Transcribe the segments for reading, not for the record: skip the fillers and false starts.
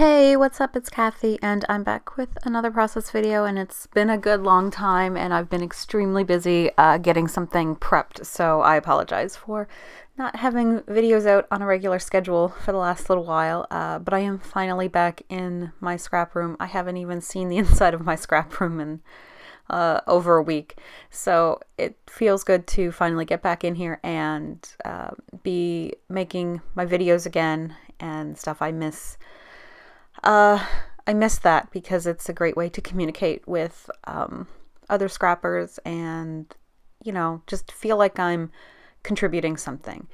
Hey, what's up? It's Kathy, and I'm back with another process video, and it's been a good long time, and I've been extremely busy getting something prepped, so I apologize for not having videos out on a regular schedule for the last little while, but I am finally back in my scrap room. I haven't even seen the inside of my scrap room in over a week, so it feels good to finally get back in here and be making my videos again and stuff. I miss that because it's a great way to communicate with other scrappers and, just feel like I'm contributing something.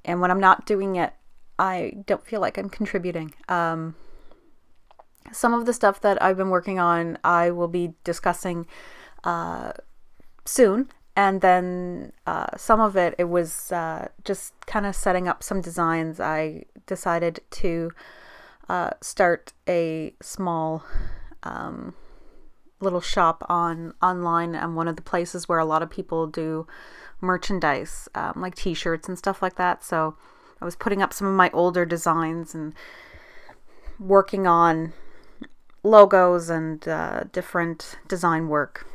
And when I'm not doing it, I don't feel like I'm contributing. Some of the stuff that I've been working on, I will be discussing soon. And then some of it was just kind of setting up some designs. I decided to start a small little shop online and one of the places where a lot of people do merchandise, like t-shirts and stuff like that. So I was putting up some of my older designs and working on logos and different design work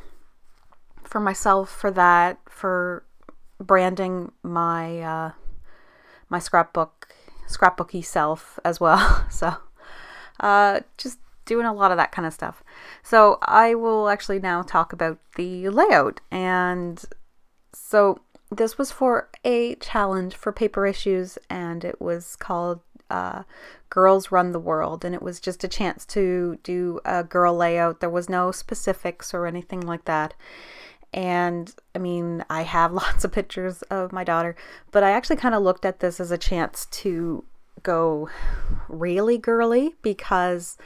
for myself, for branding my my scrapbooky self as well. So just doing a lot of that kind of stuff. So I will actually now talk about the layout. And so this was for a challenge for paper issues, and it was called Girls Run the World, and it was just a chance to do a girl layout. There was no specifics or anything like that. And I mean, I have lots of pictures of my daughter, but I actually kind of looked at this as a chance to go really girly, because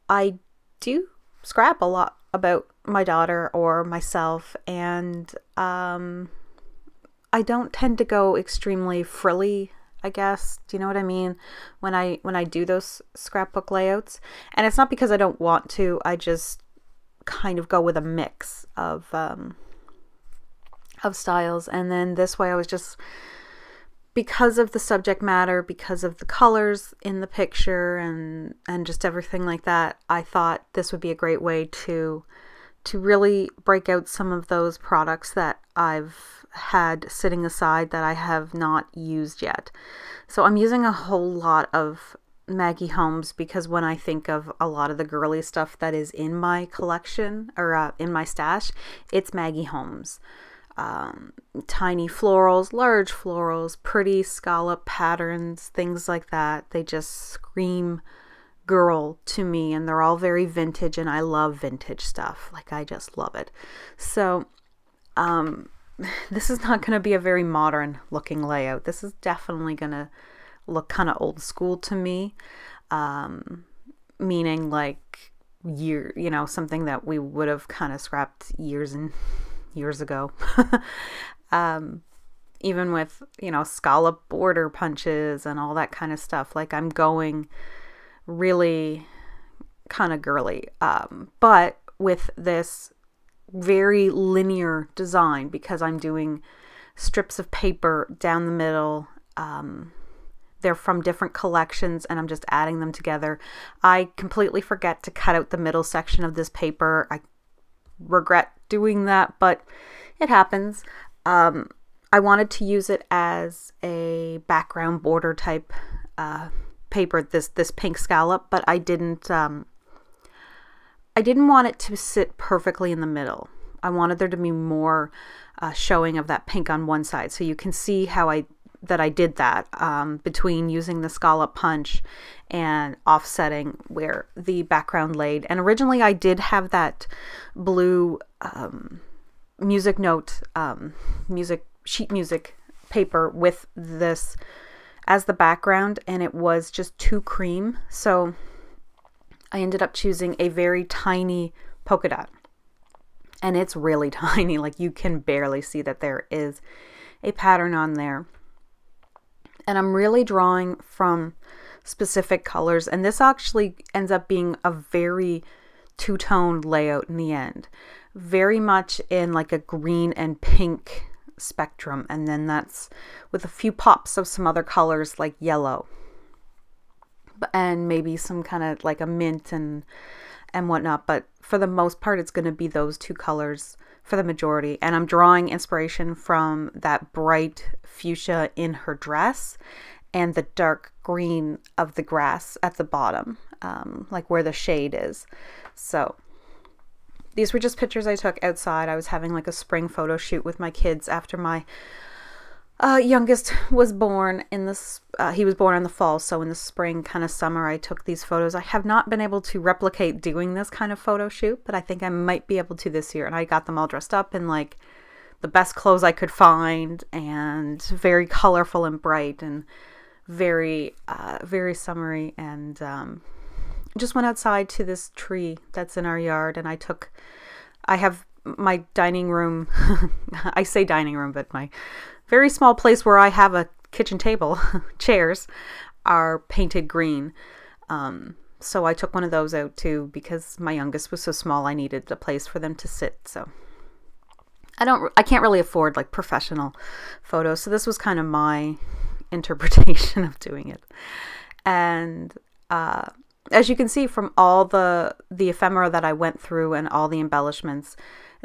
I do scrap a lot about my daughter or myself, and I don't tend to go extremely frilly, I guess. Do you know what I mean? When I do those scrapbook layouts. And it's not because I don't want to, I just kind of go with a mix of styles. And then this way I was just, because of the subject matter, because of the colors in the picture and just everything like that, I thought this would be a great way to really break out some of those products that I've had sitting aside that I have not used yet. So I'm using a whole lot of Maggie Holmes, because when I think of a lot of the girly stuff that is in my collection or in my stash, it's Maggie Holmes. Tiny florals, large florals, pretty scallop patterns, things like that. They just scream girl to me, and they're all very vintage, and I love vintage stuff. Like, I just love it. So this is not going to be a very modern looking layout. This is definitely going to look kind of old school to me, meaning like something that we would have kind of scrapped years and years ago. Even with scallop border punches and all that kind of stuff. Like, I'm going really kind of girly, but with this very linear design, because I'm doing strips of paper down the middle. They're from different collections, and I'm just adding them together. I completely forget to cut out the middle section of this paper. I regret doing that, but it happens. I wanted to use it as a background border type paper, this pink scallop, but I didn't want it to sit perfectly in the middle. I wanted there to be more showing of that pink on one side, so you can see how I did that between using the scallop punch and offsetting where the background laid. And originally I did have that blue music note, sheet music paper with this as the background, and it was just too cream. So I ended up choosing a very tiny polka dot. And it's really tiny, like you can barely see that there is a pattern on there. And I'm really drawing from specific colors, and this actually ends up being a very two-tone layout in the end. Very much in like a green and pink spectrum, and then that's with a few pops of some other colors like yellow. and maybe some kind of like a mint and whatnot. But for the most part, it's going to be those two colors for the majority. And I'm drawing inspiration from that bright fuchsia in her dress and the dark green of the grass at the bottom, like where the shade is. So these were just pictures I took outside. I was having like a spring photo shoot with my kids after my youngest was born in this, he was born in the fall. So in the spring kind of summer, I took these photos. I have not been able to replicate doing this kind of photo shoot, but I think I might be able to this year. And I got them all dressed up in like the best clothes I could find, and very colorful and bright and very, very summery. And just went outside to this tree that's in our yard, and I have my dining room, I say dining room, but my very small place where I have a kitchen table, chairs, are painted green. So I took one of those out too, because my youngest was so small, I needed a place for them to sit. So I can't really afford like professional photos. So this was kind of my interpretation of doing it. And, as you can see from all the ephemera that I went through and all the embellishments,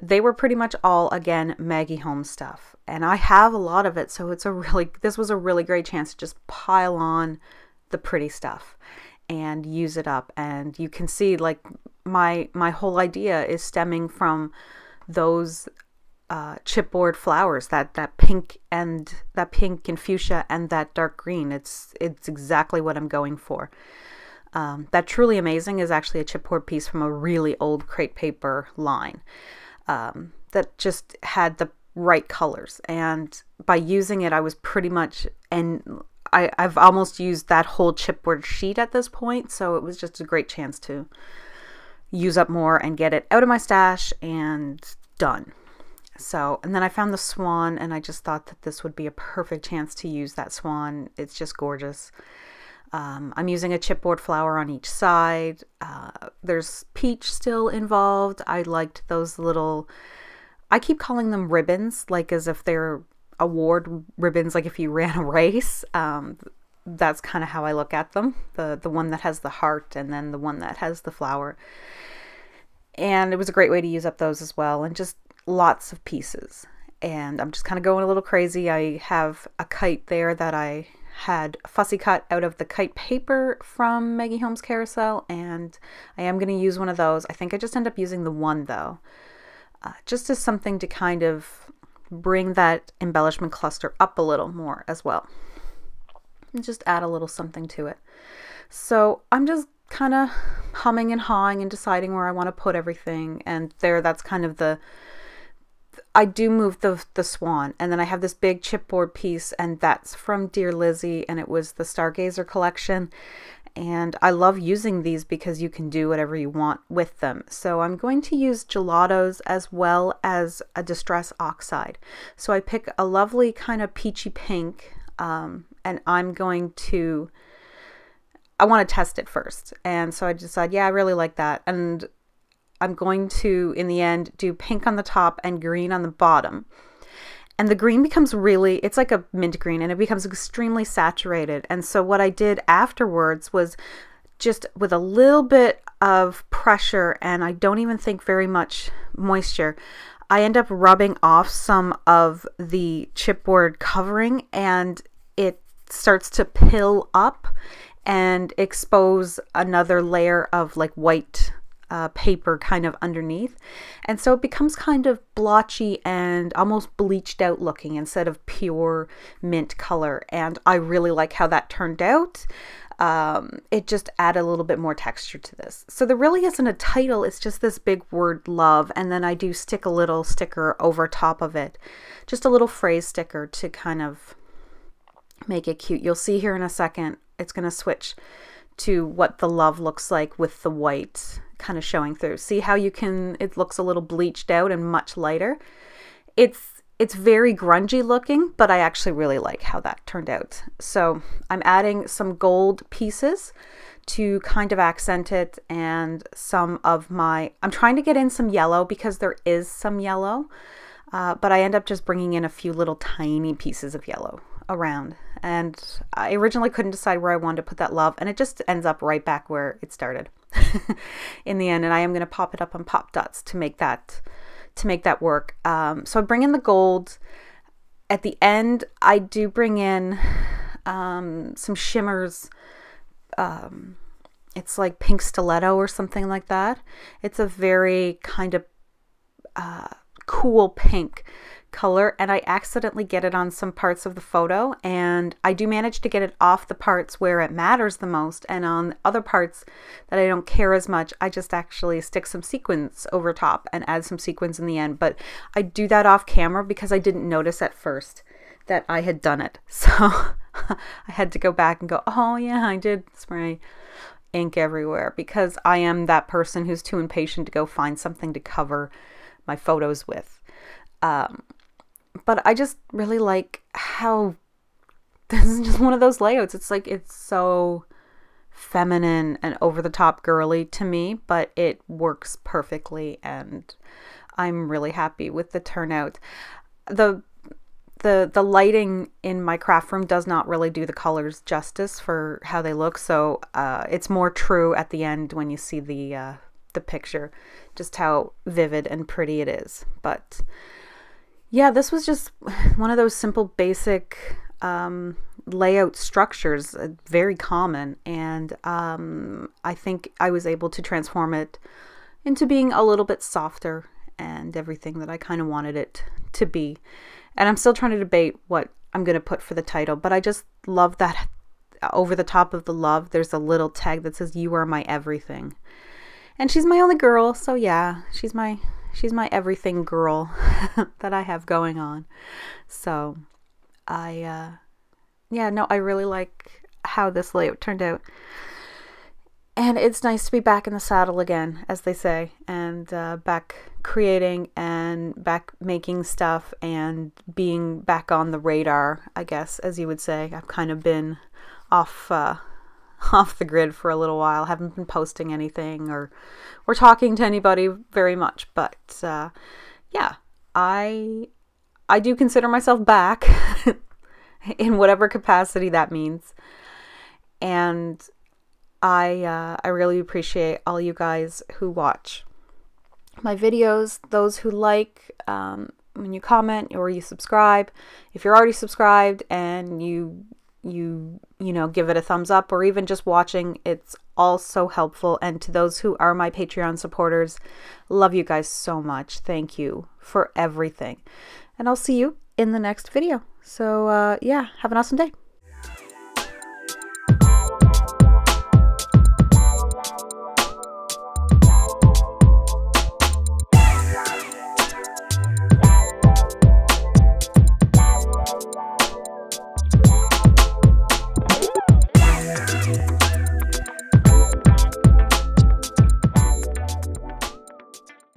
they were pretty much all, again, Maggie Holmes stuff. And I have a lot of it, so this was a really great chance to just pile on the pretty stuff and use it up. And you can see, like, my whole idea is stemming from those chipboard flowers, that pink and fuchsia and that dark green. It's exactly what I'm going for. That Truly Amazing is actually a chipboard piece from a really old crepe paper line that just had the right colors. And by using it, I was pretty much, and I've almost used that whole chipboard sheet at this point. So it was just a great chance to use up more and get it out of my stash and done. So, and then I found the swan, and I just thought that this would be a perfect chance to use that swan. It's just gorgeous. I'm using a chipboard flower on each side. There's peach still involved. I liked those little, I keep calling them ribbons, like as if they're award ribbons, like if you ran a race. That's kind of how I look at them. The one that has the heart, and then the one that has the flower. And it was a great way to use up those as well, and just lots of pieces. And I'm just kind of going a little crazy. I have a kite there that I had fussy cut out of the kite paper from Maggie Holmes Carousel, and I am going to use one of those. I think I just end up using the one though, just as something to kind of bring that embellishment cluster up a little more as well, and just add a little something to it. So I'm just kind of humming and hawing and deciding where I want to put everything, and that's kind of I do move the swan, and then I have this big chipboard piece, and that's from Dear Lizzie, and it was the Stargazer collection. And I love using these because you can do whatever you want with them. So I'm going to use gelatos as well as a Distress Oxide. So I pick a lovely kind of peachy pink, and I want to test it first. And so I decide, yeah, I really like that. And I'm going to, in the end, do pink on the top and green on the bottom. And the green becomes it's like a mint green, and it becomes extremely saturated. And so what I did afterwards was just with a little bit of pressure, and I don't even think very much moisture, I end up rubbing off some of the chipboard covering, and it starts to pill up and expose another layer of like white paper kind of underneath. And so it becomes kind of blotchy and almost bleached out looking instead of pure mint color. And I really like how that turned out. It just added a little bit more texture to this. So there really isn't a title. It's just this big word love. And then I do stick a little sticker over top of it. Just a little phrase sticker to kind of make it cute. You'll see here in a second, it's going to switch to what the love looks like with the white kind of showing through. See how it looks a little bleached out and much lighter. It's very grungy looking, but I actually really like how that turned out. So I'm adding some gold pieces to kind of accent it, and I'm trying to get in some yellow because there is some yellow, but I end up just bringing in a few little tiny pieces of yellow. around. And I originally couldn't decide where I wanted to put that love, and it just ends up right back where it started in the end. And I am going to pop it up on pop dots to make that work. So I bring in the gold. At the end, I do bring in some shimmers. It's like pink stiletto or something like that. It's a very kind of cool pink color, and I accidentally get it on some parts of the photo, and I do manage to get it off the parts where it matters the most, and on other parts that I don't care as much, I just actually stick some sequins over top and add some sequins in the end. But I do that off camera because I didn't notice at first that I had done it, so I had to go back and go, oh yeah, I did spray ink everywhere, because I am that person who's too impatient to go find something to cover my photos with. But I just really like how this is just one of those layouts. It's like, it's so feminine and over the top girly to me, but it works perfectly, and I'm really happy with the turnout. The lighting in my craft room does not really do the colors justice for how they look, so it's more true at the end when you see the picture, just how vivid and pretty it is. But yeah, this was just one of those simple, basic layout structures, very common, and I think I was able to transform it into being a little bit softer and everything that I kind of wanted it to be. And I'm still trying to debate what I'm going to put for the title, but I just love that over the top of the love, there's a little tag that says, "You are my everything." And she's my only girl, so yeah, she's my everything girl that I have going on. So I really like how this layout turned out. And it's nice to be back in the saddle again, as they say, and back creating and back making stuff and being back on the radar, I guess, as you would say. I've kind of been off the grid for a little while. Haven't been posting anything or talking to anybody very much, but yeah, I do consider myself back in whatever capacity that means, and I really appreciate all you guys who watch my videos, those who like, when you comment or you subscribe. If you're already subscribed and you know, give it a thumbs up, or even just watching, it's all so helpful. And to those who are my Patreon supporters, love you guys so much. Thank you for everything. And I'll see you in the next video. So yeah, have an awesome day.